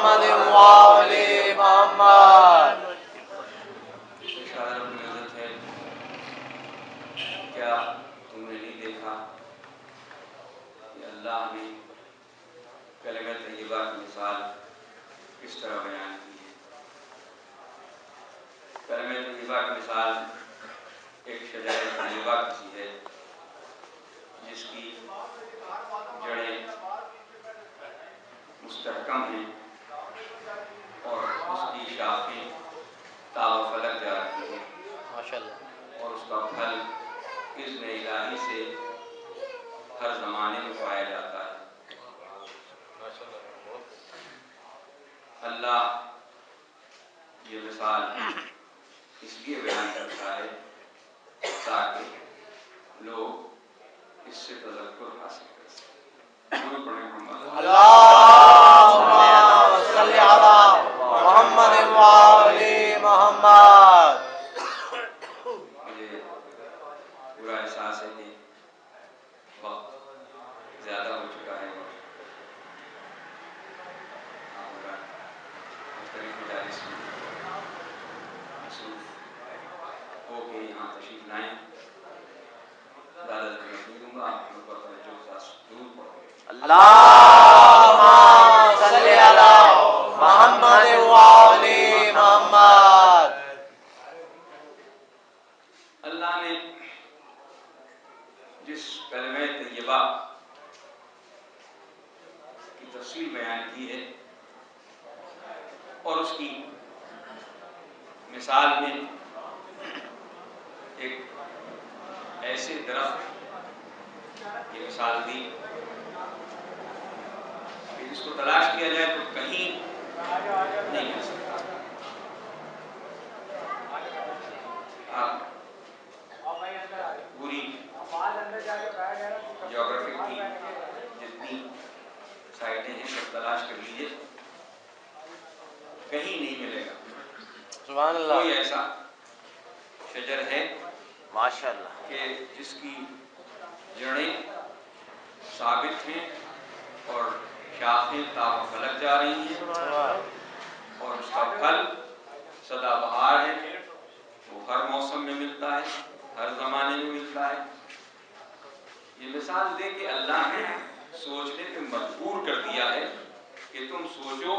محمد وآل محمد۔ اشارہ عزت ہے، کیا تم نے نہیں دیکھا کہ اللہ نے کلمہ طیبہ کی مثال کس طرح بیان کی ہے؟ کلمہ طیبہ کی مثال ایک شجر طیبہ کی سی ہے جس کی جڑیں مستحکم ہیں اور اس کی شاخیں تا و فلک جا رہی ہیں، ماشاءاللہ، اور اس کا پھل اذن الہی سے ہر زمانے میں پایا جاتا ہے۔ اللہ یہ مثال اس لیے بیان کرتا ہے تاکہ لوگ اس سے تذکر حاصل کر سکیں۔ ضرور پڑھیں محمد اللہم صلی علی محمد وآل محمد۔ مجھے برا احساس ہے کہ وقت زیادہ ہو چکا ہے اور آپ مختلف مجالس میں مصروف ہو کے یہاں تشریف لائیں۔ زیادہ دیر نہیں دوں گا، آپ لوگ پر توجہ کے ساتھ ضرور پڑھیں۔ اللہم صلی علی محمد وآل محمد۔ اللہ نے جس کلمہ طیبہ کی تفصیل بیان کی ہے اور اس کی مثال میں ایک ایسے درخت کی مثال دی کہ جس کو تلاش کیا جائے تو کہیں نہیں مل سکتا۔ آپ پوری جغرافی کی جتنی سائٹیں ہیں سب تلاش کر لیجیے، کہیں نہیں ملے گا سبحان اللہ، کوئی ایسا شجر ہے ماشاءاللہ، کہ جس کی جڑیں ثابت ہیں اور شاخیں تا و فلک جا رہی ہیں اور اس کا پھل سدا بہار ہے، وہ ہر موسم میں ملتا ہے، ہر زمانے میں ملتا ہے۔ یہ مثال دے کے اللہ نے سوچنے پہ مجبور کر دیا ہے کہ تم سوچو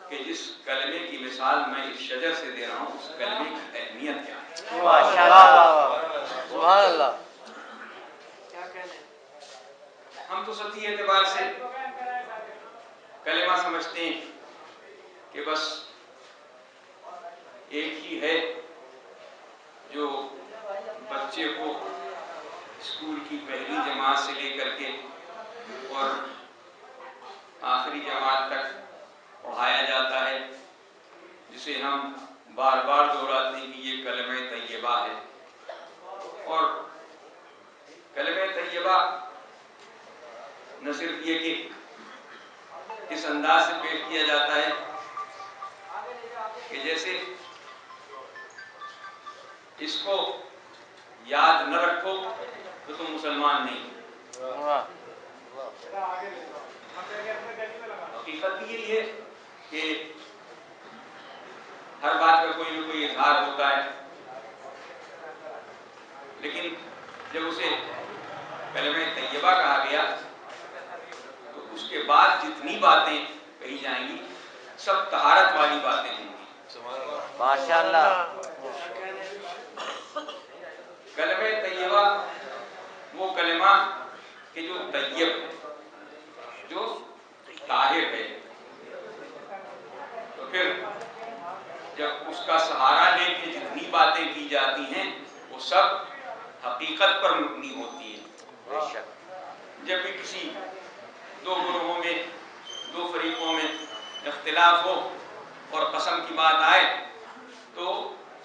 کہ جس کلمے کی مثال میں اس شجر سے دے رہا ہوں اس کلمے کی اہمیت کیا ہے۔ ماشاءاللہ، سبحان اللہ۔ ہم تو سطحی اعتبار سے کلمہ سمجھتے ہیں کہ بس ایک ہی ہے جو بچے کو اسکول کی پہلی جماعت سے لے کر کے اور آخری جماعت تک پڑھایا جاتا ہے، جسے ہم بار بار دہراتے ہیں کہ یہ کلمہ طیبہ ہے۔ اور کلمہ طیبہ نہ صرف یہ کہ اس انداز سے پیش کیا جاتا ہے کہ جیسے اس کو یاد نہ رکھو تو تم مسلمان نہیں۔ حقیقت یہی ہے کہ ہر بات کا کوئی نہ کوئی اظہار ہوتا ہے، لیکن جب اسے کلمہ طیبہ کہا گیا تو اس کے بعد جتنی باتیں کہی جائیں گی سب طہارت والی باتیں ہوں گی۔ ماشاءاللہ، کلمہ طیبہ وہ کلمہ کہ جو طیب ہے، جو طاہر ہے، تو پھر جب اس کا سہارا لے کے جتنی باتیں کی جاتی ہیں وہ سب حقیقت پر مبنی ہوتی ہیں۔ بے شک، جب بھی کسی دو گروہوں میں، دو فریقوں میں اختلاف ہو اور قسم کی بات آئے تو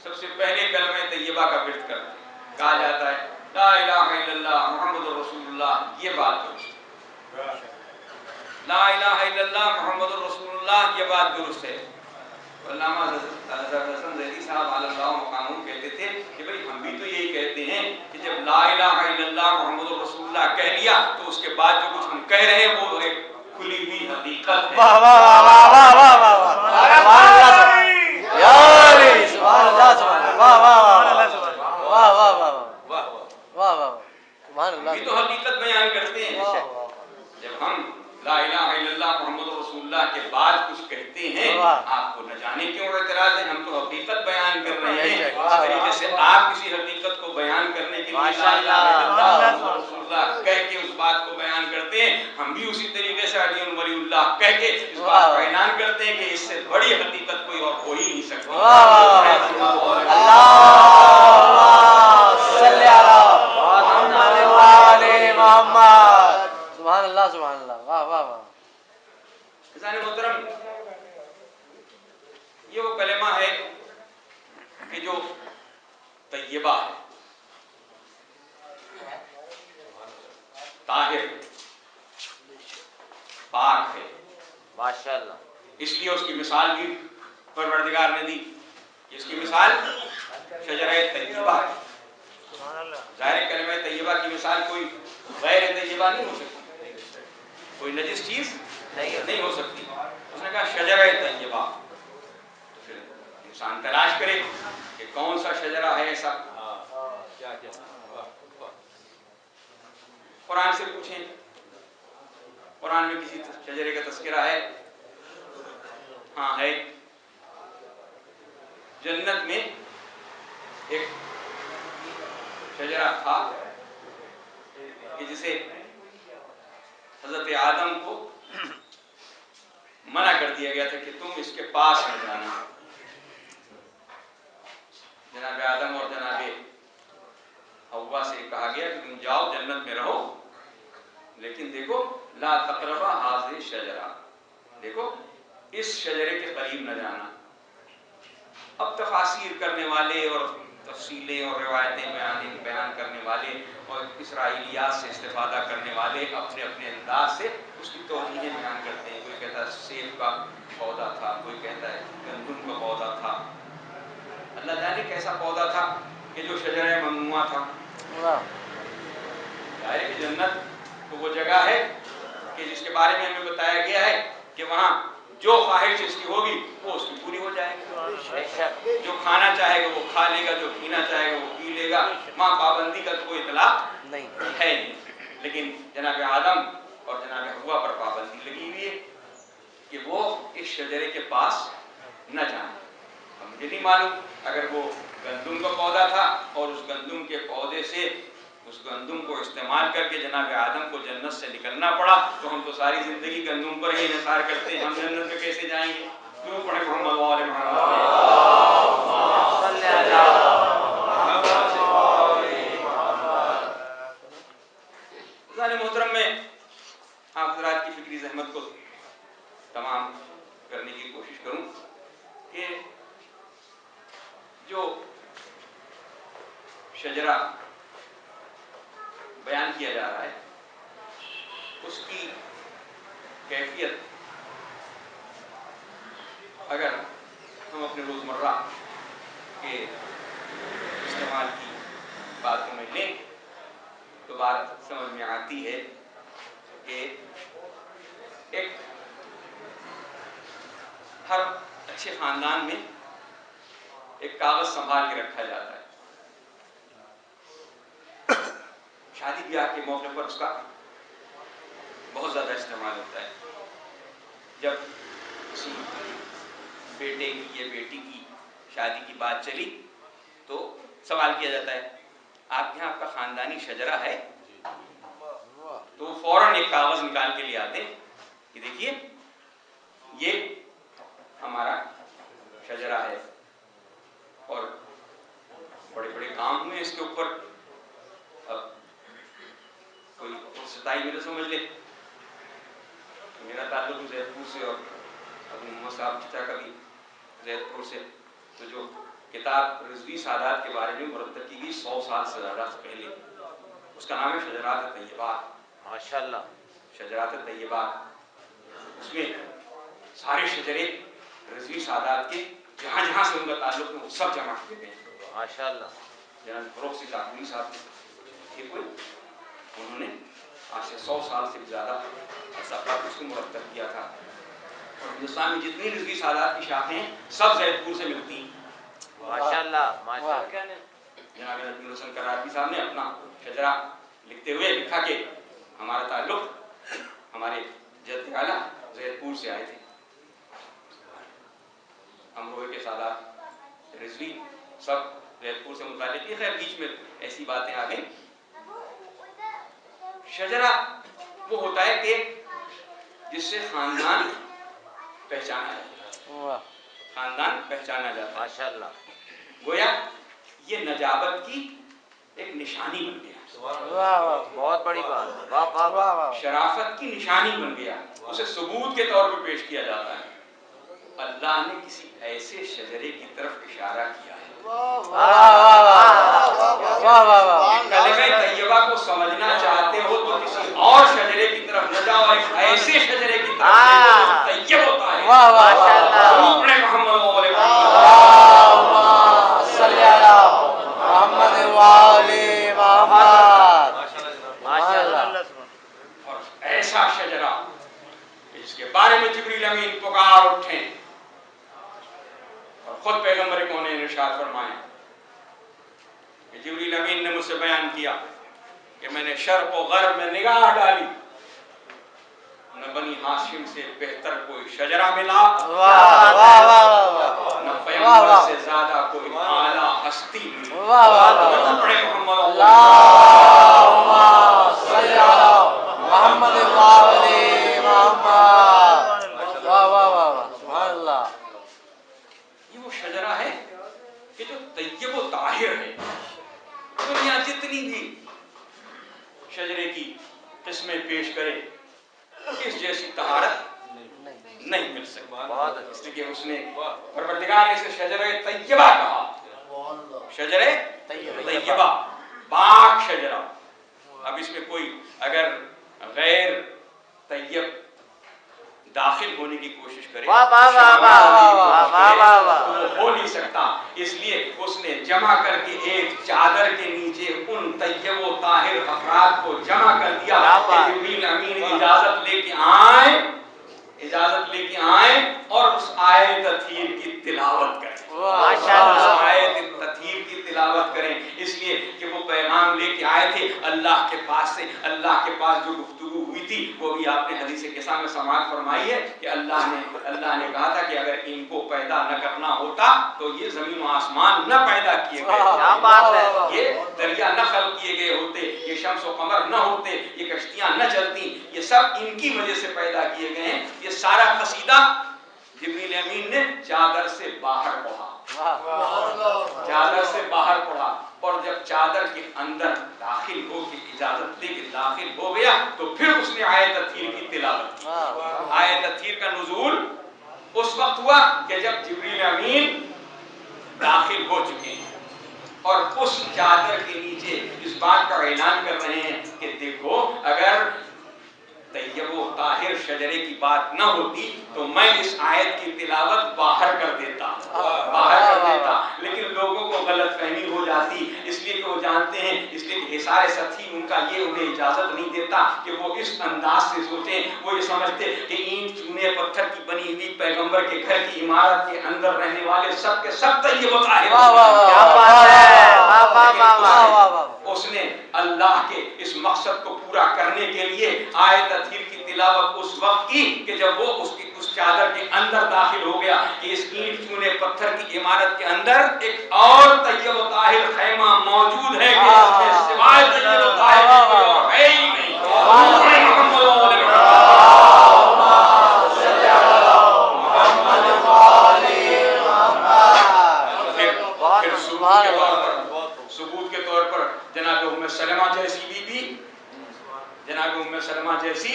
سب سے پہلے کلمہ طیبہ کا ورد کرتے ہیں، کہا جاتا ہے لا الہ الا اللہ محمد رسول اللہ، یہ بات درست ہے۔ لا الہ الا اللہ محمد رسول اللہ، یہ بات درست ہے۔ علامہ حضرت حسن ذیلی صاحب علی اللہ مقامہ کہتے تھے کہ بھئی ہم بھی تو یہی کہتے ہیں کہ جب لا الہ الا اللہ محمد رسول اللہ کہہ لیا تو اس کے بعد جو کچھ ہم کہہ رہے ہیں وہ ایک کھلی ہوئی حقیقت ہے۔ واہ واہ واہ واہ واہ واہ واہ، آپ کو نہ جانے کیوں اعتراض ہے؟ ہم تو حقیقت بیان کر رہے ہیں، اس طریقے سے آپ کسی حقیقت کو بیان کرنے کے لیے لا الہ الا اللہ محمد رسول اللہ کہہ کے اس بات کو بیان کرتے ہیں، ہم بھی اسی طریقے سے علی ولی اللہ کہہ کے اس بات کا اعلان کرتے ہیں کہ اس سے بڑی حقیقت کوئی اور ہو ہی نہیں سکتی۔ سبحان اللہ سبحان اللہ، واہ واہ واہ۔ عزیزان محترم، یہ وہ کلمہ ہے کہ جو طیبہ ہے، طاہر، پاک ہے۔ ماشاءاللہ۔ اس لیے اس کی مثال بھی پروردگار نے دی، اس کی مثال شجرہ طیبہ ہے۔ ظاہر کلمہ طیبہ کی مثال کوئی غیر طیبہ نہیں ہو سکتی، کوئی نجس چیز نہیں ہو سکتی۔ اس نے کہا شجرہ طیبہ، پھر انسان تلاش کرے کہ کون سا شجرہ ہے ایسا۔ قرآن سے پوچھیں، قرآن میں کسی شجرے کا تذکرہ ہے؟ ہاں ہے۔ جنت میں ایک شجرہ تھا کہ جسے حضرت آدم کو منع کر دیا گیا تھا کہ تم اس کے پاس نہ جانا۔ جناب آدم اور جناب حوا سے کہا گیا کہ تم جاؤ جنت میں رہو، لیکن دیکھو لا تقربا هذه الشجرہ، دیکھو اس شجرے کے قریب نہ جانا۔ اب تفاسیر کرنے والے اور تفصیلیں اور روایتیں بیان کرنے والے اور اسرائیلیات سے استفادہ کرنے والے اپنے اپنے انداز سے اس کی توضیحیں بیان کرتے ہیں۔ کوئی کہتا ہے سیب کا پودا تھا، کوئی کہتا ہے گندم کا پودا تھا۔ اللہ جانے کیسا پودا تھا کہ جو شجرہ ممنوعہ تھا۔ ظاہر ہے کہ جنت تو وہ جگہ ہے کہ جس کے بارے میں ہمیں بتایا گیا ہے کہ وہاں جو خواہش اس کی ہوگی وہ اس کی پوری ہو جائے گی۔ جو کھانا چاہے گا وہ کھا لے گا، جو پینا چاہے گا وہ پی لے گا، وہاں پابندی کا کوئی اطلاق نہیں ہے۔ لیکن جناب آدم اور جناب حوا پر پابندی لگی ہوئی ہے کہ وہ اس شجرے کے پاس نہ جائیں۔ مجھے نہیں معلوم اگر وہ گندم کا پودا تھا اور اس گندم کے پودے سے اس گندم کو استعمال کر کے جناب آدم کو جنت سے نکلنا پڑا تو ہم تو ساری زندگی گندم پر ہی انحصار کرتے ہیں، ہم جنت میں کیسے جائیں گے؟ کیوں پڑھے محمد وآل محمد۔ محترم، میں آپ حضرات کی فکری زحمت کو تمام کرنے کی کوشش کروں کہ جو شجرہ بیان کیا جا رہا ہے اس کی کیفیت اگر ہم اپنے روزمرہ کے استعمال کی باتوں میں لیں تو بات سمجھ میں آتی ہے کہ ایک ہر اچھے خاندان میں ایک کاغذ سنبھال کے رکھا جاتا ہے۔ شادی بیاہ کے موقع پر اس کا بہت زیادہ استعمال ہوتا ہے۔ جب کسی بیٹے کی یا بیٹی کی شادی کی بات چلی تو سوال کیا جاتا ہے آپ یہاں آپ کا خاندانی شجرہ ہے؟ تو فوراً ایک کاغذ نکال کے لے آتے ہیں کہ دیکھیے یہ ہمارا شجرہ ہے اور بڑے بڑے کام ہوئے اس کے اوپر۔ اب کوئی ستائی میرے سمجھ لے، میرا تعلق زید پور سے اور ابو محمد صاحب چچا کا بھی زید پور سے، تو جو کتاب رضوی سادات کے بارے میں مرتب کی گئی 100 سال سے زیادہ سے پہلے، اس کا نام ہے شجرات طیبات۔ ماشاءاللہ، شجرات طیبات، اس میں سارے شجرے رضوی سادات کے جہاں جہاں سے ان کا تعلق ہے وہ سب جمع کیے ہیں۔ ماشاءاللہ۔ جناب فروخ صاحب یہ کوئی انہوں نے آج سے 100 سال سے زیادہ عرصہ قبل اس کو مرتب کیا تھا۔ اور ہندوستان میں جتنی رضوی سادات کی شاخیں ہیں سب زید پور سے ملتی ہیں۔ ماشاءاللہ ماشاءاللہ۔ جناب نبی حسن کراربی صاحب نے اپنا شجرہ لکھتے ہوئے لکھا کہ ہمارا تعلق ہمارے جد اعلیٰ زید پور سے آئے تھے۔ امروہے کے سادات رضوی سب ریلپور سے متعلق ہے. خیر بیچ میں ایسی باتیں آ گئی. شجرہ وہ ہوتا ہے کہ جس سے خاندان پہچانا جاتا ہے, خاندان پہچانا جاتا ہے. ماشاءاللہ. گویا یہ نجابت کی ایک نشانی بن گیا, بہت بڑی بات. واہ واہ واہ. شرافت کی نشانی بن گیا, اسے ثبوت کے طور پہ پیش کیا جاتا ہے. اللہ نے کسی ایسے شجرے کی طرف اشارہ کیا ہے. کلمہ طیبہ کو سمجھنا چاہتے ہو تو کسی اور شجرے کی طرف نہ جاؤ, ایک ایسے شجرے کی طرف طیب ہوتا ہے. محمد اور ایسا شجرہ جس کے بارے میں جبریل امین پکار اٹھے اور خود پیغمبر کون نے ارشاد فرمایا کہ جبریل امین نے مجھ سے بیان کیا کہ میں نے شرق و غرب میں نگاہ ڈالی, نہ بنی ہاشم سے بہتر کوئی شجرہ ملا, نہ پیغمبر سے زیادہ کوئی اعلیٰ ہستی ملی. بڑے محمد یہ وہ شجرہ ہے کہ جو طیب و طاہر ہے. دنیا جتنی بھی شجرے کی قسمیں پیش کرے اس جیسی طہارت نہیں مل سکتی. اس لیے اس نے پروردگار نے اسے شجرہ طیبہ کہا, شجرہ طیبہ, پاک شجرہ. اب اس میں کوئی اگر غیر طیب داخل ہونے کی کوشش کرے ہو نہیں سکتا. اس لیے اس نے جمع کر کے ایک چادر کے نیچے ان طیب و طاہر افراد کو جمع کر دیا کہ جبریل امین اجازت لے کے آئیں اور اس آیت تطہیر کی تلاوت کریں. آیت تطہیر کی تلاوت کریں. اس لیے کہ وہ پیغام لے کے آئے تھے اللہ کے پاس سے. اللہ کے پاس جو گفتگو ہوئی تھی وہ بھی آپ نے حدیث قصہ میں سماعت فرمائی ہے کہ اللہ نے کہا تھا کہ اگر ان کو پیدا نہ کرنا ہوتا تو یہ زمین و آسمان نہ پیدا کیے گئے, یہ دریا نہ خلق کیے گئے ہوتے, یہ شمس و قمر نہ ہوتے, یہ کشتیاں نہ چلتی. یہ سب ان کی وجہ سے پیدا کیے گئے ہیں. یہ سارا قصیدہ جبریل امین نے چادر سے باہر پڑھا, چادر سے باہر پڑھا, اور جب چادر کے اندر داخل ہو کے اجازت دے کے داخل ہو گیا تو پھر اس نے آیت تطہیر کی تلاوت کی. آیت تطہیر کا نزول اس وقت ہوا کہ جب جبریل امین داخل ہو چکے ہیں اور اس چادر کے نیچے اس بات کا اعلان کر رہے ہیں کہ دیکھو اگر طیب و طاہر شجرے کی بات نہ ہوتی تو میں اس آیت کی تلاوت باہر کر دیتا, لیکن لوگوں کو غلط فہمی ہو جاتی. اس لیے کہ وہ جانتے ہیں, اس لیے کہ حصار سطحی ان کا یہ انہیں اجازت نہیں دیتا کہ وہ اس انداز سے سوچیں. وہ یہ سمجھتے کہ اینٹ چونے پتھر کی بنی ہوئی پیغمبر کے گھر کی عمارت کے اندر رہنے والے سب کے سب طیب و طاہر. اس نے اللہ کے اس مقصد کو پورا کرنے کے لیے آیت تطہیر کی تلاوت اس وقت کی کہ جب وہ اس چادر کے اندر داخل ہو گیا کہ اس اینٹ چونے پتھر کی عمارت کے اندر ایک اور طیب و طاہر خیمہ موجود ہے کہ اس میں سوائے طیب و طاہر کوئی اور ہے ہی نہیں. ثبوت کے طور پر جناب ام سلمہ جیسی بی بی, جناب ام سلمہ جیسی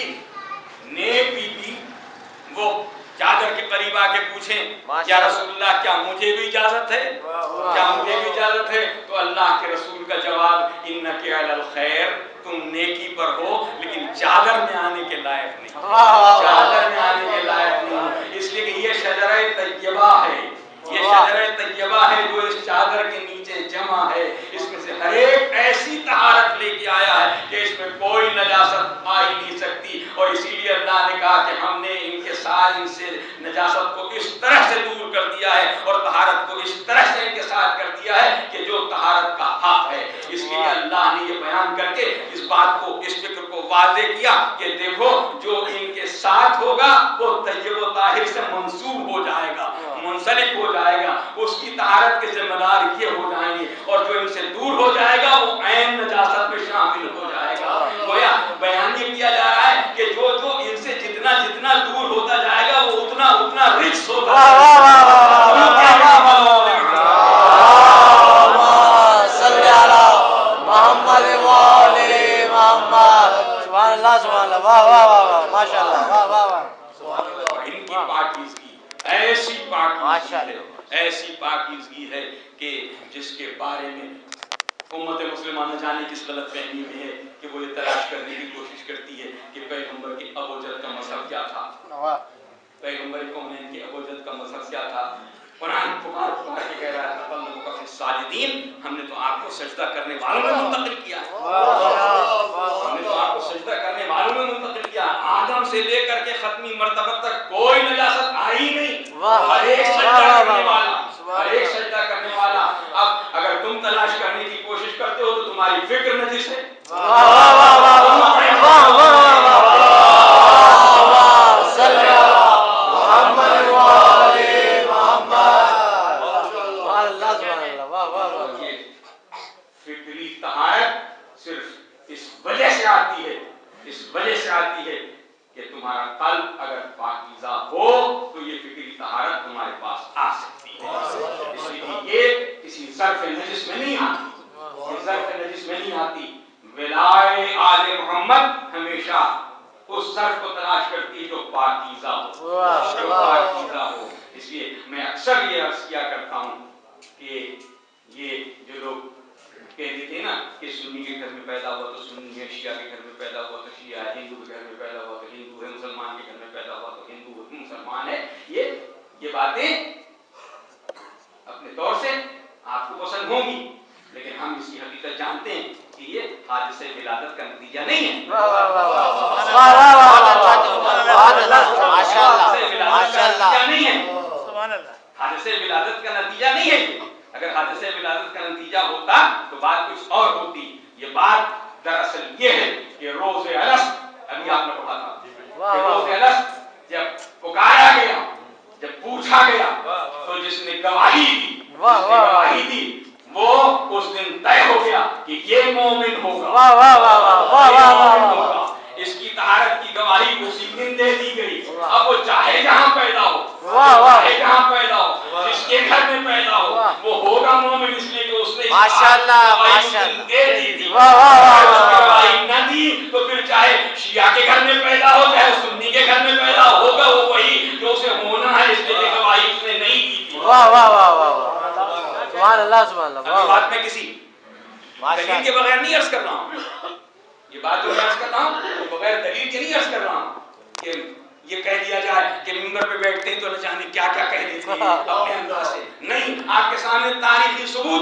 نیک بی بی, وہ چادر کے قریب آ کے پوچھیں یا رسول اللہ کیا مجھے بھی اجازت ہے, کیا مجھے بھی اجازت ہے؟ تو اللہ کے رسول کا جواب انک علی الخیر, تم نیکی پر ہو لیکن چادر میں آنے کے لائق نہیں, چادر میں آنے کے لائق نہیں. اس لیے کہ یہ شجرہ طیبہ ہے, یہ شجرہ طیبہ ہے جو اس چادر کے نیچے جمع ہے. اس میں سے ہر ایک ایسی طہارت لے کے آیا ہے کہ اس میں کوئی نجاست آ ہی نہیں سکتی. اور اسی لیے اللہ نے کہا کہ ہم نے ان کے ساتھ ان سے نجاست کو اس طرح سے دور کر دیا ہے اور طہارت کو اس طرح سے ان کے ساتھ کر دیا ہے کہ جو طہارت کا حق ہے. اس لیے اللہ نے یہ بیان کر کے اس بات کو, اس فکر کو واضح کیا کہ دیکھو جو ان کے ساتھ ہوگا وہ طیب و طاہر سے منسوب ہو جائے گا. منسلک ہو جائے گا اس کی طہارت کے ذمہ دار یہ ہو جائیں گے، اور جو ان سے دور ہو جائے گا وہ عین نجاست میں شامل ہو جائے گا۔ گویا بیان یہ کیا جا رہا ہے کہ جو ان سے جتنا جتنا دور ہوتا جائے گا وہ اتنا اتنا رچ ہوتا ایسی پاکیزگی ہے کہ جس کے بارے میں امت مسلمہ نہ جانے کس غلط فہمی میں ہے کہ وہ یہ تلاش کرنے کی کوشش کرتی ہے کہ پیغمبر کے ابوجہل کا مذہب کیا تھا، پیغمبر کونین کے ابوجہل کا مذہب کیا تھا۔ قرآن پکار پکار کے کہہ رہا ہے تقلبک فی الساجدین، ہم نے تو آپ کو سجدہ کرنے والوں میں منتقل کیا ہے، ہم نے تو آپ کو سجدہ کرنے والوں میں منتقل کیا۔ آدم سے لے کر کے ختمی مرتبہ تک کوئی نجاست آئی نہیں، ہر ایک سجدہ کرنے والا، ہر ایک سجدہ کرنے والا۔ اب اگر تم تلاش کرنے کی کوشش کرتے ہو تو تمہاری فکر نجس ہے۔ اس وجہ سے آتی ہے کہ تمہارا قلب اگر پاکیزہ ہو تو یہ فکری طہارت تمہارے پاس آ سکتی ہے۔ اس لیے یہ کسی ظرف نجس میں نہیں آتی، ظرف نجس میں نہیں آتی۔ ولائے آل محمد ہمیشہ اس ظرف کو تلاش کرتی ہے جو پاکیزہ ہو، جو پاکیزہ ہو۔ اس لیے میں اکثر یہ عرض کیا کرتا ہوں کہ یہ جو لوگ کہتے تھے نا کہ سنی کے گھر میں پیدا ہوا تو سنی ہے، شیعہ کے گھر میں پیدا ہوا تو شیعہ ہے، ہندو کے گھر میں پیدا ہوا تو ہندو ہے، مسلمان کے گھر میں پیدا ہوا تو ہندو ہے، مسلمان ہے، یہ باتیں اپنے طور سے آپ کو پسند ہوں گی، لیکن ہم اس کی حقیقت جانتے ہیں کہ یہ حادثہ ولادت کا نتیجہ نہیں ہے۔ حادثہ ولادت کا نتیجہ نہیں ہے۔ اگر حادثہ ولادت کا نتیجہ ہوتا تو بات کچھ اور ہوتی۔ یہ بات دراصل یہ ہے کہ روز الست، ابھی آپ نے پڑھا تھا کہ روز الست جب پکارا گیا، جب پوچھا گیا تو جس نے گواہی دی وہ اس دن طے ہو گیا کہ یہ مومن ہوگا، اس کی طہارت کی گواہی اسی دن دے دی گئی۔ اب وہ چاہے جہاں پیدا ہو، چاہے جہاں پیدا ہو، جس کے گھر میں پیدا ہو، وہ ہوگا مومن، اس لیے کہ اس نے گواہی دے دی تھی۔ گواہی نہ دی تو پھر چاہے شیعہ کے گھر میں پیدا ہو چاہے سنی کے گھر میں پیدا ہوگا وہ وہی جو اسے ہونا ہے، اس لیے گواہی اس نے نہیں دی تھی۔ سبحان اللہ سبحان اللہ۔ ابھی بات میں کسی دلیل کے بغیر نہیں عرض کر رہا ہوں، یہ بات جو میں عرض کر رہا ہوں بغیر دلیل کے نہیں عرض کر رہا ہوں کہ یہ کہہ دیا جائے کہ ممبر پہ بیٹھتے ہیں تو نہ جانے کیا کیا کہہ دیتے ہیں اپنے انداز سے۔ نہیں، آپ کے سامنے تاریخی ثبوت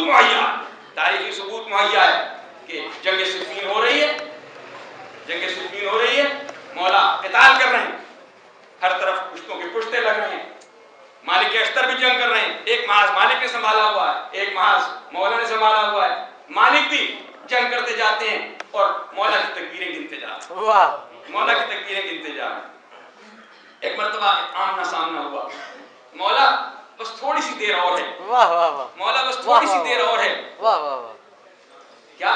مہیا ہے کہ جنگ صفین ہو رہی ہے، مولا قتال کر رہے ہیں، ہر طرف پشتوں کے پشتے لگ رہے ہیں، مالک اشتر بھی جنگ کر رہے ہیں، ایک محاذ مالک نے سنبھالا ہوا ہے، ایک محاذ مولا نے سنبھالا ہوا ہے، مالک بھی جنگ کرتے جاتے ہیں اور مولا کی تکبیریں گنتے جا رہے ہیں۔ ایک مرتبہ آمنا سامنا ہوا، مولا بس تھوڑی سی دیر اور ہے، مولا بس تھوڑی سی دیر اور ہے، کیا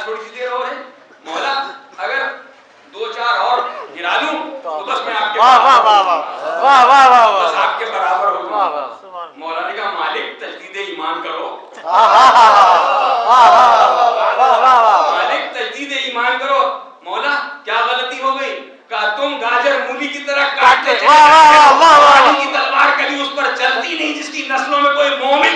تھوڑی سی دیر اور ہے مولا، اگر 2-4 اور گرا دوں تو بس میں آپ کے برابر ہو جاؤں۔ مولا نے کہا مالک تجدید ایمان کرو، مالک تجدید ایمان کرو۔ مولا کیا غلطی ہو گئی؟ کہا تم گاجر مولی کی طرح کاٹتے چلے کی تلوار کبھی اس پر چلتی نہیں جس کی نسلوں میں کوئی مومن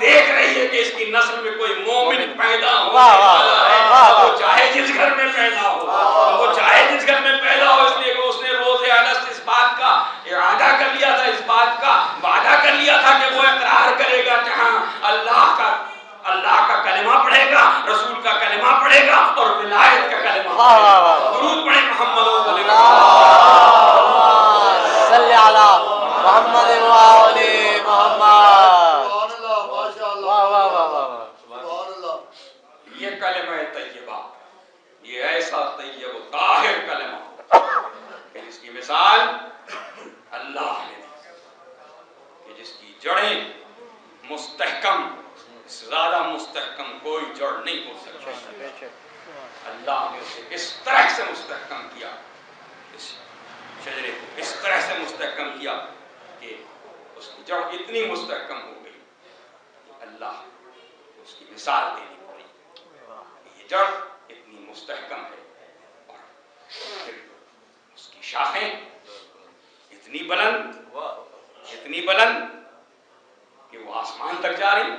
دیکھ رہی ہے کہ اس کی نسل میں کوئی مومن پیدا ہو، وہ چاہے جس گھر میں پیدا ہو، اس لیے کہ اس نے روز الست اس بات کا ارادہ کر لیا تھا، اس بات کا وعدہ کر لیا تھا کہ وہ اقرار کرے گا جہاں اللہ کا کلمہ پڑھے گا، رسول کا کلمہ پڑھے گا اور ولایت کا کلمہ پڑھے گا۔ درود پڑھیں محمد صلی اللہ علیہ وسلم۔ محمد وآل محمد. سبحان اللہ ماشاء اللہ واہ واہ واہ واہ. سبحان اللہ یہ کلمہ طیبہ، یہ ایسا طیب و طاہر کلمہ کہ جس کی مثال اللہ نے دی، کہ جس کی جڑیں مستحکم، اس سے زیادہ مستحکم کوئی جڑ نہیں ہو سکتی. اللہ نے اسے اس طرح سے مستحکم کیا، اس شجرے کو اس طرح سے مستحکم کیا کہ اس کی جڑ اتنی مستحکم ہو گئی کہ اللہ کو اس کی مثال دینی پڑی. یہ جڑ اتنی مستحکم ہے اور پھر اس کی شاخیں اتنی بلند کہ وہ آسمان تک جا رہی،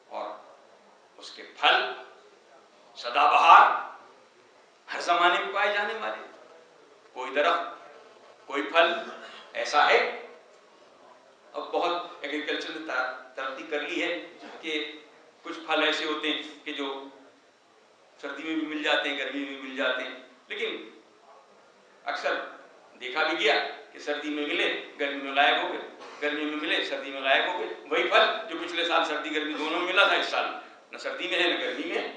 اور اس کے پھل سدا بہار ہر زمانے میں پائے جانے والے. کوئی درخت کوئی پھل ایسا ہے، اب بہت ایگریکلچر نے ترقی کر لی ہے کہ کچھ پھل ایسے ہوتے ہیں کہ جو سردی میں بھی مل جاتے ہیں، گرمی میں بھی مل جاتے ہیں، لیکن اکثر دیکھا بھی گیا کہ سردی میں ملے گرمی میں غائب ہو گئے، گرمی میں ملے سردی میں غائب ہو گئے. وہی پھل جو پچھلے سال سردی گرمی دونوں میں ملا تھا، اس سال نہ سردی میں ہے نہ گرمی میں ہے.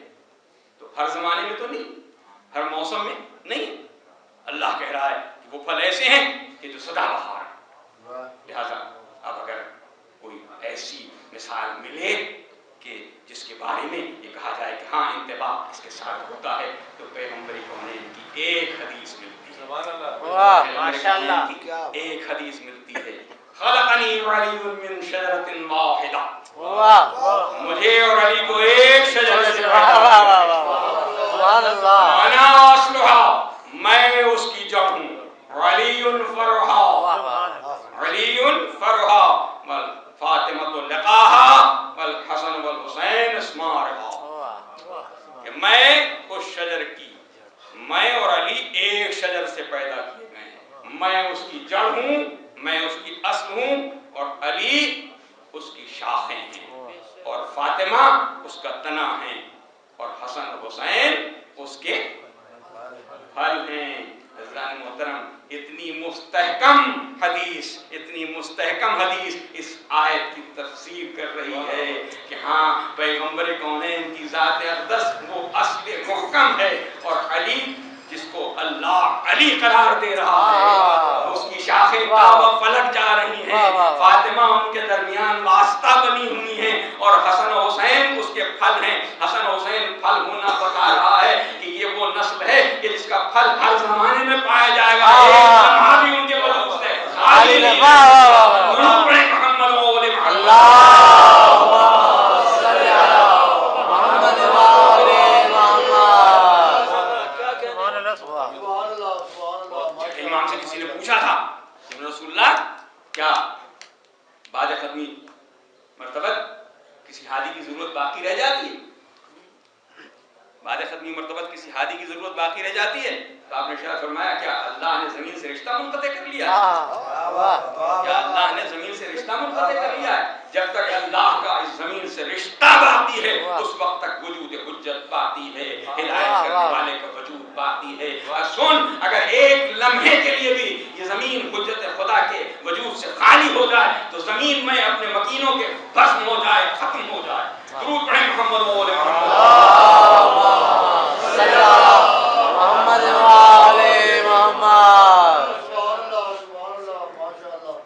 تو ہر زمانے میں تو نہیں، ہر موسم میں نہیں. اللہ کہہ رہا ہے کہ وہ پھل ایسے ہیں کہ جو سدا بہار ہیں. لہذا اب اگر کوئی ایسی مثال ملے کہ جس کے بارے میں یہ کہا جائے کہ ہاں انتباہ اس کے ساتھ ہوتا ہے، تو پیغمبر کونین کی ایک حدیث ملتی ہے. واہ ماشاء اللہ. ایک حدیث ملتی ہے، خلقنی علی من شجرۃ واحدہ. واہ مجھے اور علی کو ایک شجر سے واہ واہ واہ واہ. سبحان اللہ. انا اصلها، میں اس کی جڑ ہوں. علی فرعها، علی فرعها، فاطمہ لقاها، والحسن والحسین اسمارها. کہ میں اس شجر کی، میں اور علی ایک شجر سے پیدا کیے گئے ہیں. میں اس کی جڑ ہوں، میں اس کی اصل ہوں، اور علی اس کی شاخیں ہیں، اور فاطمہ اس کا تنا ہے، اور حسن و حسین اس کے پھل ہیں. حضرات محترم، اتنی مستحکم حدیث، اتنی مستحکم حدیث اس آیت کی تفسیر کر رہی ہے کہ ہاں پیغمبر کونین کی ذات اقدس وہ اصل محکم ہے، اور علی جس کو اللہ علی قرار دے رہا ہے، اس کی شاخیں تابہ فلک جا رہی ہیں. فاطمہ ان کے درمیان واسطہ بنی ہوئی ہیں، اور حسن و حسین اس کے پھل ہیں. حسن و حسین پھل ہونا بتا رہا ہے کہ یہ وہ نسل ہے کہ جس کا پھل ہر زمانے میں پایا جائے گا. ایک لمحہ بھی ان کے وجود سے خالی نہیں ہے. درود پڑھیں محمد و آل محمد. اللہم صلی علی محمد وآل محمد. سبحان اللہ سبحان اللہ. امام سے کسی نے پوچھا تھا کہ رسول اللہ کیا بعد ختمی مرتبہ کسی ہادی کی ضرورت باقی رہ جاتی ہے؟ بعد ختمی مرتبہ کسی ہادی کی ضرورت باقی رہ جاتی ہے؟ تو آپ نے ارشاد فرمایا کیا اللہ نے زمین سے رشتہ منقطع کر لیا ہے؟ کیا اللہ نے زمین سے رشتہ منقطع کر لیا ہے؟ جب تک اللہ کا اس زمین سے رشتہ باقی ہے اس وقت تک وجود حجت باقی ہے، ہدایت کرنے والے کا وجود باقی ہے. اور سن، اگر ایک لمحے کے لیے بھی یہ زمین حجت خدا کے وجود سے خالی ہو جائے تو زمین میں اپنے مکینوں کے بھسم ہو جائے، ختم ہو جائے. درود پڑھیں محمد و آل محمد. صلی علی محمد وآل محمد. سبحان اللہ ماشاء اللہ.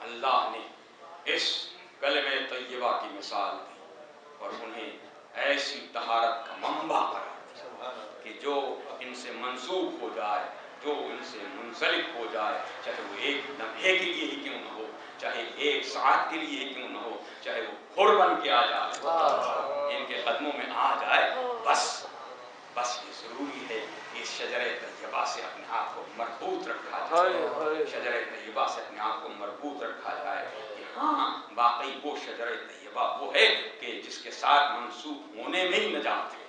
اللہ نے اس کلمہ طیبہ کی مثال دی اور انہیں ایسی طہارت کا منبع قرار دیا کہ جو ان سے منسوب ہو جائے، جو ان سے منسلک ہو جائے، چاہے وہ ایک لمحے کے لیے ہی کیوں نہ ہو، چاہے ایک ساعت کے لیے ہی کیوں نہ ہو، چاہے وہ پھر بن کے آ جائے، ان کے قدموں میں آ جائے، بس یہ ضروری ہے کہ اس شجرہ طیبہ سے اپنے آپ کو مربوط رکھا جائے. شجرہ طیبہ سے اپنے آپ کو مربوط رکھا جائے کہ ہاں واقعی وہ شجرہ طیبہ وہ ہے کہ جس کے ساتھ منسوب ہونے میں ہی نجات ہے،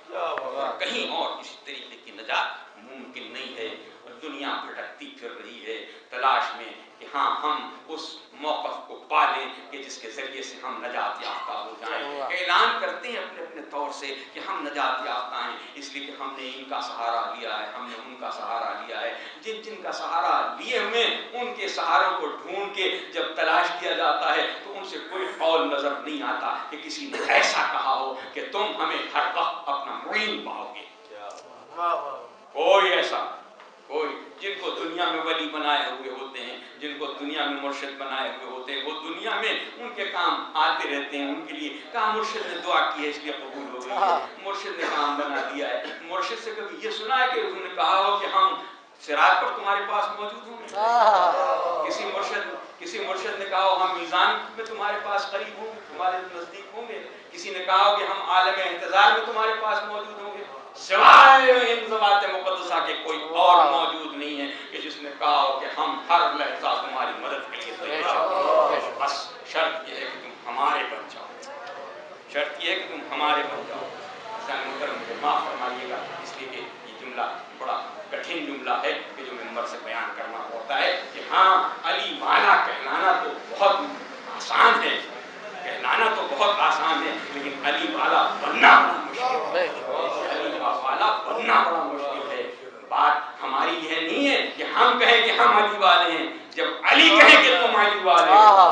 کہیں اور کسی طریقے کی نجات ممکن نہیں ہے. دنیا بھٹکتی پھر رہی ہے تلاش میں کہ ہاں ہم اس موقف کو پالیں کہ جس کے ذریعے سے ہم نجات یافتہ ہو جائیں. اعلان کرتے ہیں اپنے اپنے طور سے کہ ہم نجات یافتہ ہیں اس لیے کہ ہم نے ان کا سہارا لیا ہے، ہم نے ان کا سہارا لیا ہے. جن کا سہارا لیے ہوئے ان کے سہاروں کو ڈھونڈ کے جب تلاش کیا جاتا ہے تو ان سے کوئی قول نظر نہیں آتا کہ کسی نے ایسا کہا ہو کہ تم ہمیں ہر وقت اپنا معین پاؤ گے. کوئی ایسا کوئی جن کو دنیا میں ولی بنائے ہوئے ہوتے ہیں, جن کو دنیا میں مرشد بنائے ہوئے ہوتے ہیں, وہ دنیا میں ان کے کام آتے رہتے ہیں. ان کے لیے کہا مرشد نے دعا کی ہے اس لیے قبول ہو گئی ہے, مرشد نے کام بنا دیا ہے. مرشد سے کبھی یہ سنا ہے کہ انہوں نے کہا ہو کہ ہم صراط پر تمہارے پاس موجود ہوں گے؟ کسی مرشد نے کہا ہو ہم میزان میں تمہارے پاس قریب ہوں گے, تمہارے نزدیک ہوں گے؟ کسی نے کہا ہو کہ ہم عالم انتظار میں تمہارے پاس موجود ہوں گے؟ سوائے ان ذوات مقدسہ کے کوئی اور موجود نہیں ہے کہ جس نے کہا ہو کہ ہم ہر لحظہ تمہاری مدد کے لیے تیار ہیں. بس شرط یہ ہے کہ تم ہمارے بن جاؤ, شرط یہ ہے کہ تم ہمارے بن جاؤ. مجھے معاف فرمائیے گا اس لیے کہ یہ جملہ بڑا کٹھن جملہ ہے کہ جو ممبر سے بیان کرنا ہوتا ہے کہ ہاں علی والا کہلانا تو بہت آسان ہے, کہلانا تو بہت آسان ہے, لیکن علی والا بننا بڑا مشکل ہے. علی والا بننا بڑا مشکل ہے. بات ہماری یہ نہیں ہے کہ ہم کہیں کہ ہم علی والے ہیں, جب علی کہیں کہ تم علی والے ہو,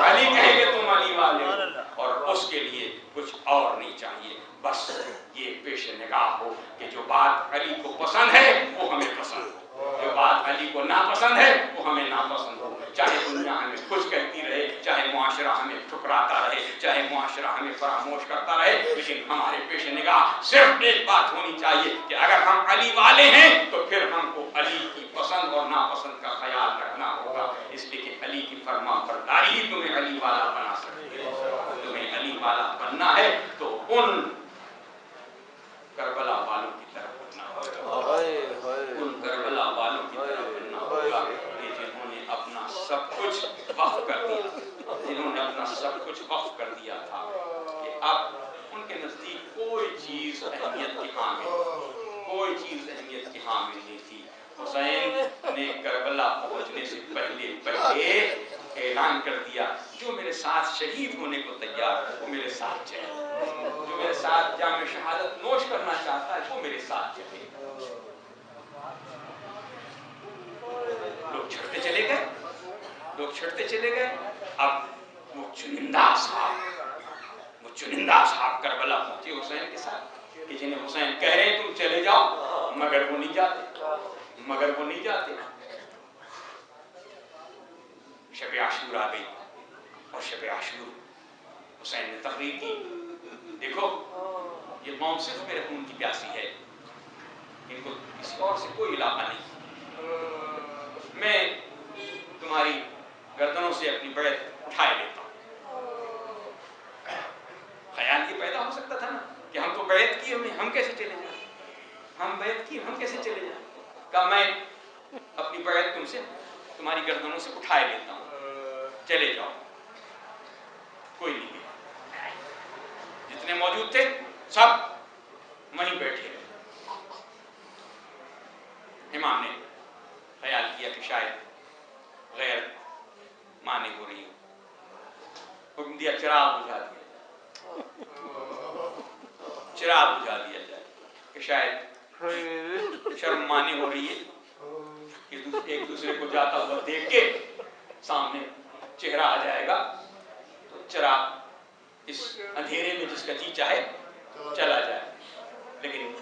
علی کہیں کہ تم علی والے ہو, اور اس کے لیے کچھ اور نہیں چاہیے. بس یہ پیش نگاہ ہو کہ جو بات علی کو پسند ہے وہ ہمیں پسند ہو, جو بات علی کو ناپسند ہے وہ ہمیں ناپسند ہو. چاہے دنیا ہمیں کچھ کہتی رہے, چاہے معاشرہ ہمیں ٹھکراتا رہے, چاہے معاشرہ ہمیں فراموش کرتا رہے, لیکن ہمارے پیش نگاہ صرف ایک بات ہونی چاہیے کہ اگر ہم علی والے ہیں تو پھر ہم کو علی کی پسند اور ناپسند کا خیال رکھنا ہوگا. اس لیے کہ علی کی فرما برداری ہی تمہیں علی والا بنا سکتی ہے. تمہیں علی والا بننا ہے تو ان کربلا والوں کی طرف بننا ہوگا, ان کربلا والوں کی طرف بننا ہوگا جنہوں نے اپنا سب کچھ وقف کر دیا, جنہوں نے اپنا سب کچھ وقف کر دیا تھا کہ اب ان کے نزدیک کوئی چیز اہمیت کی حامل, کوئی چیز اہمیت کی حامل نہیں تھی. حسین نے کربلا پہنچنے سے پہلے اعلان کر دیا جو میرے ساتھ شہید ہونے کو تیار ہے وہ میرے ساتھ چلے, جو میرے ساتھ جام شہادت نوش کرنا چاہتا ہے وہ میرے ساتھ چلے. لوگ چھڑتے چلے گئے, لوگ چھڑتے چلے گئے. اب وہ چنندہ صاحب کربلا پہنچے حسین کے ساتھ کہ جنہیں حسین کہہ رہے ہیں تم چلے جاؤ, مگر وہ نہیں جاتے. شب عاشور آ گئی اور شب عاشور حسین نے تقریر کی, دیکھو یہ قوم صرف میرے خون کی پیاسی ہے, ان کو کسی اور سے کوئی علاقہ نہیں. میں تمہاری گردنوں سے اپنی بیعت اٹھائے لیتا ہوں. خیال یہ پیدا ہو سکتا تھا نا کہ ہم تو بیعت کی ہم کیسے چلے جائیں, ہم بیعت کی ہم کیسے چلے جائیں. کہا میں اپنی بیعت تم سے تمہاری گردنوں سے اٹھائے لیتا ہوں, چلے جاؤ. کوئی نہیں گیا, جتنے موجود تھے سب وہیں بیٹھے رہے. امام نے خیال کیا کہ شاید غیر مانے ہو رہی ہو, حکم دیا چراغ بجھا دیا جائے کہ شاید شرم مانی ہو رہی ہے کہ ایک دوسرے کو جاتا ہوا دیکھ کے سامنے چہرہ آ جائے گا تو چراغ اس اندھیرے میں جس کا جی چاہے چلا جائے. لیکن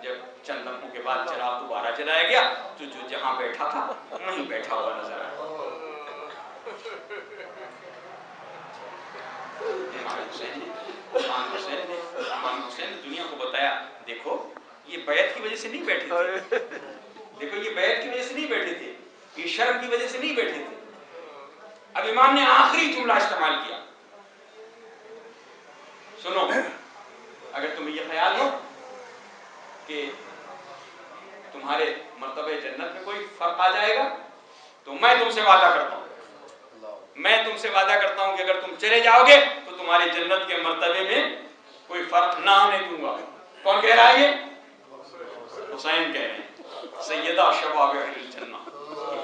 جب چند لمحوں کے بعد چراغ دوبارہ جلایا گیا تو جو جہاں بیٹھا تھا وہیں بیٹھا ہوا نظر آیا. امام حسین نے دنیا کو بتایا دیکھو یہ بیعت کی وجہ سے نہیں بیٹھے تھے, دیکھو یہ بیعت کی وجہ سے نہیں بیٹھے تھے, یہ شرم کی وجہ سے نہیں بیٹھے تھے. اب امام نے آخری جملہ استعمال کیا, سنو اگر تمہیں یہ خیال ہو کہ تمہارے مرتبہ جنت میں کوئی فرق آ جائے گا تو میں تم سے وعدہ کرتا ہوں کہ اگر تم چلے جاؤ گے تو تمہارے جنت کے مرتبے میں کوئی فرق نہ آنے دوں گا. کون کہہ رہا ہے یہ؟ حسین کہہ رہے ہیں, سیدہ شباب اہل الجنہ.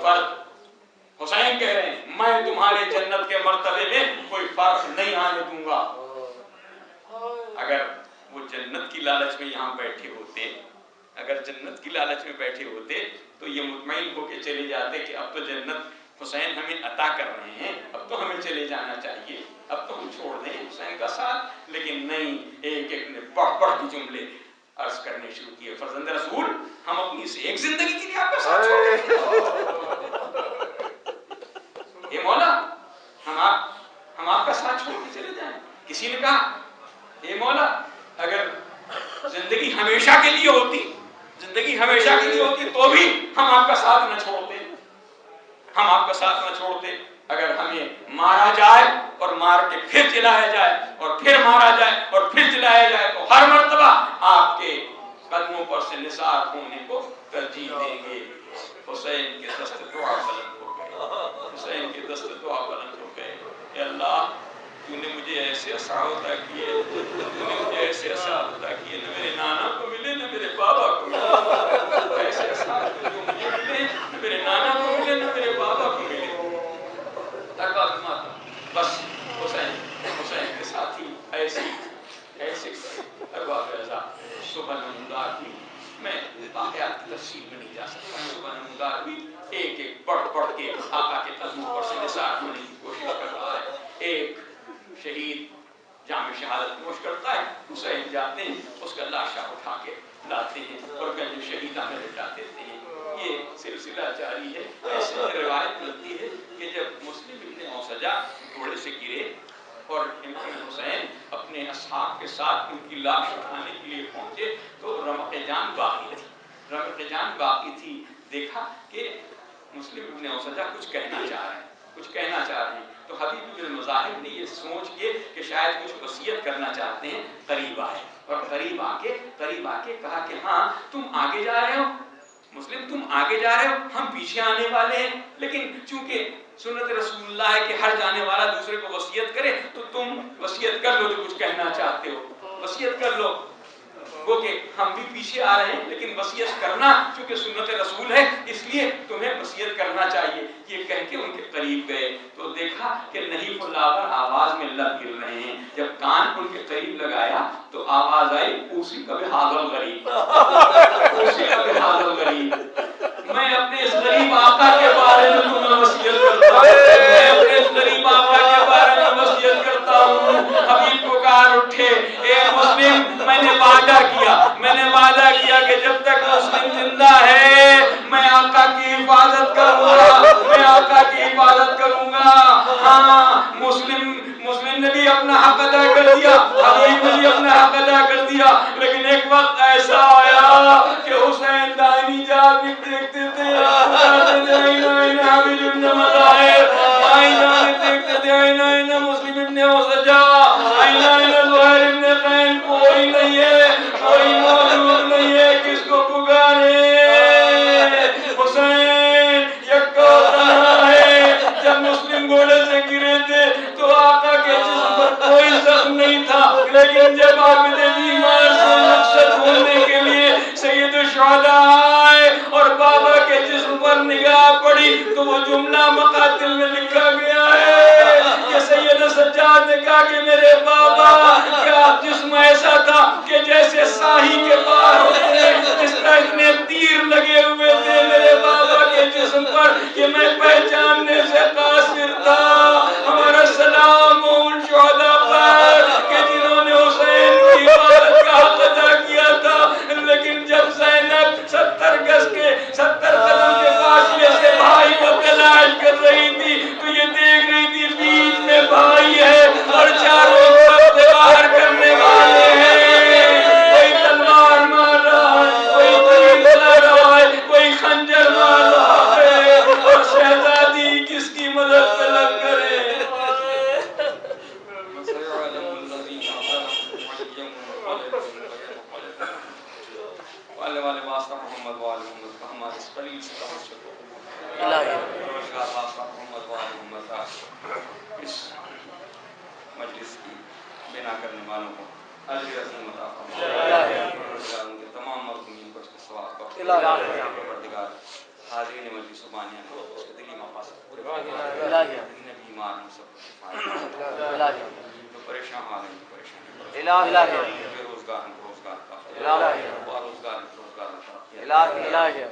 فرق حسین کہہ رہے ہیں میں تمہارے جنت کے مرتبے میں کوئی فرق نہیں آنے دوں گا. اگر وہ جنت کی لالچ میں یہاں بیٹھے ہوتے, اگر جنت کی لالچ میں بیٹھے ہوتے تو یہ مطمئن ہو کے چلے جاتے کہ اب تو جنت حسین ہمیں عطا کر رہے ہیں، اب تو ہمیں چلے جانا چاہیے، اب تو ہم چھوڑ دیں حسین کا ساتھ، لیکن نہیں، ایک ایک نے بڑھ بڑھ کے جملے عرض کرنے شروع کیے. فرزند رسول، ہم اپنی اس ایک زندگی کے لیے آپ کا ساتھ چھوڑ دیں. اے مولا، ہم آپ کا ساتھ چھوڑ کے چلے جائیں. کسی نے کہا اے مولا، اگر زندگی ہمیشہ کے لیے ہوتی، زندگی ہمیشہ کے لیے ہوتی تو بھی ہم آپ کا ساتھ نہ چھوڑتے، ہم آپ کا ساتھ نہ چھوڑتے. اگر ہمیں مارا جائے اور مار کے پھر جلایا جائے اور پھر مارا جائے اور پھر جلایا جائے تو ہر مرتبہ آپ کے قدموں پر سے نثار ہونے کو ترجیح دیں گے. حسین کے دست دعا بلند ہو گئے، حسین کے دست دعا بلند ہو گئے. اے اللہ، تو نے مجھے ایسے اسحاب عطا کیے، تو نے مجھے ایسے اسحاب عطا کیے، نہ میرے نانا کو ملے نہ میرے بابا کو ملے. ایسے اسحاب جو مجھے ملے، نہ میرے نانا کو ملے نہ میرے بابا کو ملے. بس حسین کے ساتھی ایسے ارباب رضا صبح نمودار بھی، میں واقعات کی تفصیل میں نہیں جا سکتا. صبح نمودار بھی ایک ایک بڑھ بڑھ کے آقا کے قدموں پر سے نثار ہونے کی کوشش کر رہا ہے. ایک شہید جام شہادت نوش کرتا ہے، حسین جاتے ہیں، اس کا لاشا اٹھا کے لاتے ہیں اور گنج شہیدہ میں لٹا دیتے ہیں. یہ سلسلہ جاری ہے. ایسے روایت ملتی ہے کہ جب مسلم ابن اوسجا گھوڑے سے گرے اور امام حسین اپنے اصحاب کے ساتھ ان کی لاش اٹھانے کے لیے پہنچے تو رمق جان باقی تھی، رمق جان باقی تھی. دیکھا کہ مسلم ابن اوسجا کچھ کہنا چاہ رہے ہیں، کچھ کہنا چاہ رہے ہیں. تو حبیب بن مظاہر نے یہ سوچ کے کہ شاید کچھ وصیت کرنا چاہتے ہیں، قریب آئے اور قریب آ کے کہا کہ ہاں تم آگے جا رہے ہو مسلم، تم آگے جا رہے ہو، ہم پیچھے آنے والے ہیں، لیکن چونکہ سنت رسول اللہ ہے کہ ہر جانے والا دوسرے کو وصیت کرے، تو تم وصیت کر لو جو کچھ کہنا چاہتے ہو، وصیت کر لو. وہ کہ ہم بھی پیچھے آ رہے ہیں لیکن وصیت کرنا چونکہ سنت رسول ہے اس لیے تمہیں وصیت کرنا چاہیے. یہ کہہ کے ان کے قریب گئے تو دیکھا کہ نحیف اللہ پر آواز میں لب گر رہے ہیں. جب کان ان کے قریب لگایا تو آواز آئی اوسی کا بحاظ الغریب، اوسی کا بحاظ الغریب. میں اپنے اس غریب آقا کے بارے میں تمہیں وصیت کرتا ہوں، میں اپنے اس غریب آقا کے بارے میں وصیت کرتا ہوں. حبیب پکار اٹھے، اے مسلم، میں نے وعدہ کیا کہ جب تک مسلم زندہ ہے میں آقا کی حفاظت کروں گا، میں آقا کی حفاظت کروں گا. ہاں، مسلم نے بھی اپنا حق ادا کر دیا، حبیب نے بھی اپنا حق ادا کر دیا. لیکن ایک وقت ایسا آیا کہ حسین دائمی جانب دیکھتے تھے، حبیب ابن مظاہر بائیں جانب دیکھتے تھے، اینا مسلم ابن اوسجا، اینا زہیر ابن قین، کوئی نہیں ہے، کوئی موجود نہیں ہے، کس کو پکارے. حسین یکا تنہا ہے. جب مسلم گھوڑے سے گرے تھے تو آقا کے جسم پر کوئی زخم نہیں تھا، لیکن جب عابد بیمار سے مقصد ہونے کے لیے سید الشہداء آئے اور بابا کے جسم پر نگاہ پڑی تو وہ جملہ مقاتل میں لکھا گیا ہے کہ سید سجاد نے کہا کہ میرے بابا کا جسم ایسا تھا کہ جیسے ساہی کے پار ہوتے ہیں، اس طرح اتنے تیر لگے ہوئے تھے میرے بابا کے جسم پر کہ میں پہچاننے سے قاصر تھا. ہمارا سلام ان شہداء پر کہ جنہوں نے حسین کی عبادت کا حق ادا کیا تھا. لیکن جب زینب 70 گز کے 70 قدم کے فاصلے سے بھائی کو تلاش کر رہی تھی تو یہ دیکھ رہی تھی بیچ میں بھائی ہے اور چاروں طرف وار کرنے والے ہیں. کوئی تلوار مار رہا ہے، کوئی تیر چلا رہا ہے، کوئی خنجر مار رہا ہے، اور شہزادی کس کی مدد طلب کرے. اس مجلس کی بنا کرنے والوں کو اجر عظیم عطا فرمائے، تمام مرحومین کو اس کے ثواب کا پروردگار حاضرین مجلس زبانیہ کو اس کے دلی مقاصد پورے جتنے بیمار ہیں سب کو شفا، جو پریشان حال ہیں پریشانی، بے روزگار ہیں روزگار کا، روزگار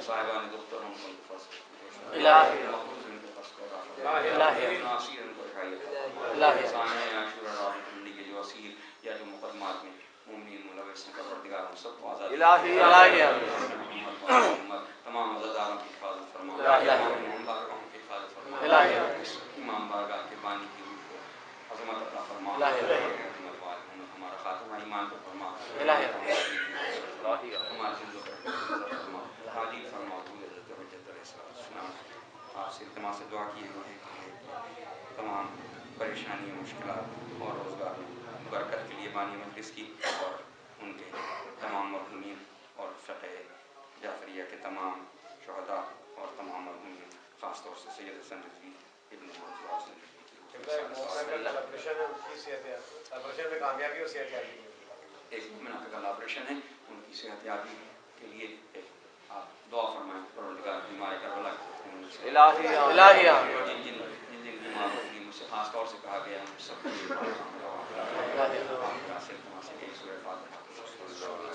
صاحبان دفتر ہوں کو فصل، مخلوق ان کے فصل ناصر ان کو رہائی سامنے عاشور راہ منڈی کے جو اسیر یا جو مقدمات میں مومنین ملوث ہیں پروردگار ہم سب کو آزاد تمام عزاداروں کی حفاظت فرما تمام بارگاہوں کی حفاظت فرما امام بارگاہ کے بانی کی روح کو عظمت عطا فرما ہمارا خاتمہ ایمان کو فرما ہمارے زندوں پر فرما حاجی فرما حضرت حجت علیہ السلام آپ سے التماس سے دعا کی ہے کہ تمام پریشانی مشکلات اور روزگار میں برکت کے لیے بانی مجلس کی اور ان کے تمام مرحومین اور فقہ جعفریہ کے تمام شہداء اور تمام مرحومین خاص طور سے سید حسن رضوی ابن محمد آپریشن میں کامیابی اور صحت یابی ایک منافقہ آپریشن ہے ان کی صحت یابی کے لیے آپ دعا فرمائیں پروردگار بیمار کربلا جن جن بیمار ہوگی مجھ سے خاص طور سے کہا گیا سب سورہ فاتحہ